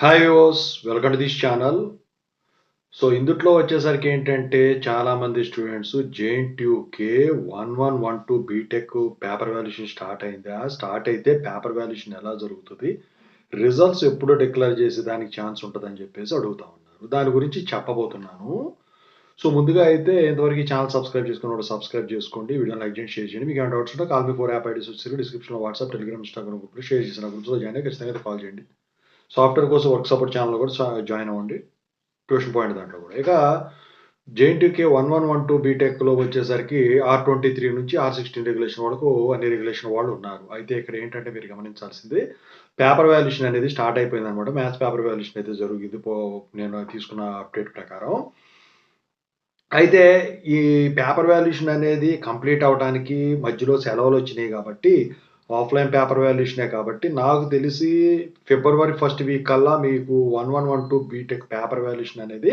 Hi viewers, welcome to this channel. So ఇందుట్లో వచ్చేసరికి ఏంటంటే చాలామంది students JNTUK 1112 BTech paper valuation start అయిందా? స్టార్ట్ అయితే పేపర్ వాల్యుయేషన్ ఎలా జరుగుతది? రిజల్ట్స్ ఎప్పుడు డిక్లేర్ చేసే దానికి ఛాన్స్ ఉంటదని చెప్పేసి అడుగుతా ఉన్నారు. దాని గురించి చెప్పబోతున్నాను. సో ముందుగా అయితే ఇంతవరకు ఈ ఛానల్ సబ్స్క్రైబ్ చేసుకున్నవాడు సబ్స్క్రైబ్ చేసుకోండి. వీడియోని లైక్ చేయండి, షేర్ చేయండి. మీకు ఏమైనా డౌట్స్ ఉంటే కాల్ మీ 4 యాప్ ఐడీస్ వచ్చేసి డిస్క్రిప్షన్‌లో వాట్సాప్, టెలిగ్రామ్, ఇన్‌స్టాగ్రామ్ గ్రూప్‌లో షేర్ చేసిన గ్రూప్స్‌లో జాయిన్ అయ్యి ఖచ్చితంగా అయితే కాల్ చేయండి. సాఫ్ట్‌వేర్ కోసం వర్క్ సపోర్ట్ ఛానెల్‌లో కూడా జాయిన్ అవ్వండి. ట్యూషన్ పాయింట్ దాంట్లో కూడా. ఇక జేఎన్‌టీయూకే 1112 బీటెక్‌లో వచ్చేసరికి R23 నుంచి R16 రెగ్యులేషన్ వరకు అన్ని రెగ్యులేషన్ వాళ్ళు ఉన్నారు. అయితే ఇక్కడ ఏంటంటే మీరు గమనించాల్సింది పేపర్ వాల్యుయేషన్ అనేది స్టార్ట్ అయిపోయిందనమాట. మ్యాథ్స్ పేపర్ వాల్యుయేషన్ అయితే జరిగింది. నేను తీసుకున్న అప్డేట్ ప్రకారం. అయితే ఈ పేపర్ వాల్యుయేషన్ అనేది కంప్లీట్ అవ్వడానికి మధ్యలో సెలవులొచ్చినాయి గాబట్టి, ఆఫ్‌లైన్ పేపర్ వాల్యుయేషనే కాబట్టి, నాకు తెలిసి ఫిబ్రవరి ఫస్ట్ వీక్ కల్లా మీకు 1112 బీటెక్ పేపర్ వాల్యుయేషన్ అనేది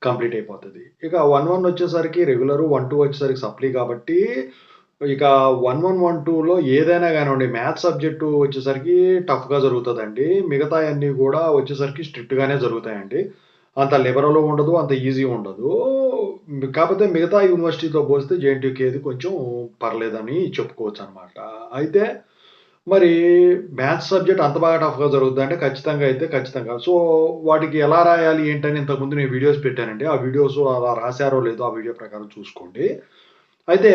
కంప్లీట్ అయిపోతది. ఇక 11 వచ్చేసరికి రెగ్యులరు, 12 వచ్చేసరికి సప్లీ కాబట్టి, ఇక 1112లో ఏదైనా గానివ్వండి, మ్యాథ్స్ సబ్జెక్టు వచ్చేసరికి టఫ్‌గా జరుగుతదండి. మిగతాయన్నీ గూడా వచ్చేసరికి స్ట్రిక్ట్‌గానే జరుగుతాయండి. అంత లిబరలు ఉండదు. అంత ఈజీ ఉండదు. కాపోతే మిగతా యూనివర్సిటీతో పోలిస్తే జేఎన్‌టీయూకేది కొంచెం పర్లేదని చెప్పుకోవచ్చనమాట. అయితే మరి మ్యాథ్స్ సబ్జెక్ట్ అంత బాగా టఫ్‌గా జరుగుద్దా అంటే ఖచ్చితంగా అయితే ఖచ్చితంగా. సో, వాటికి ఎలా రాయాలి ఏంటని ఇంతకుముందు నేను వీడియోస్ పెట్టానండి. ఆ వీడియోస్ అలా రాసారో లేదో ఆ వీడియో ప్రకారం చూసుకోండి. అయితే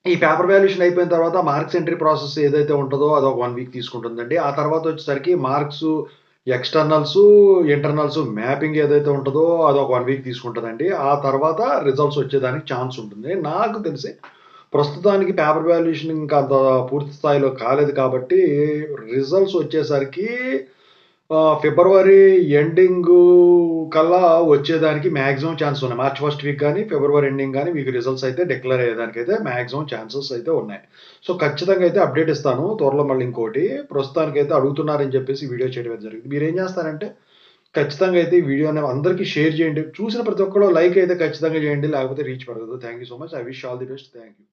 ఈ పేపర్ వాల్యుయేషన్ అయిపోయిన తర్వాత మార్క్స్ ఎంట్రీ ప్రాసెస్ ఏదైతే ఉంటదో అదొక 1 వీక్ తీసుకుంటుందండి. ఆ తర్వాత వచ్చేసరికి మార్క్సు ఎక్స్‌టర్నల్సు, ఇంటర్నల్సు మ్యాపింగ్ ఏదైతే ఉంటదో అదొక 1 వీక్ తీసుకుంటదండి. ఆ తర్వాత రిజల్ట్స్ వచ్చేదానికి ఛాన్స్ ఉంటుంది. నాకు తెలిసి ప్రస్తుతానికి పేపర్ వాల్యుయేషన్ ఇంకా అంత పూర్తి స్థాయిలో కాలేదు కాబట్టి రిజల్ట్స్ వచ్చేసరికి ఫిబ్రవరి ఎండింగు కల్లా వచ్చేదానికి మాక్సిమం ఛాన్స్ ఉన్నాయి. మార్చ్ ఫస్ట్ వీక్ గాని, ఫిబ్రవరి ఎండింగ్ గాని మీకు రిజల్ట్స్ అయితే డిక్లేర్ అయ్యేదానికైతే మాక్సిమం ఛాన్సెస్ అయితే ఉన్నాయి. సో, ఖచ్చితంగా అయితే అప్డేట్ ఇస్తాను. త్వరలో మళ్ళీ ఇంకోటి. ప్రస్తుతానికైతే అడుగుతున్నారని చెప్పేసి వీడియో చేయడం అయితే జరిగింది. మీరేం చేస్తారంటే ఖచ్చితంగా అయితే ఈ వీడియోని అందరికి షేర్ చేయండి. చూసిన ప్రతి ఒక్కళ్ళు లైక్ అయితే ఖచ్చితంగా చేయండి. లేకపోతే రీచ్ పెరగదు. Thank you so much. I wish all the best. Thank you.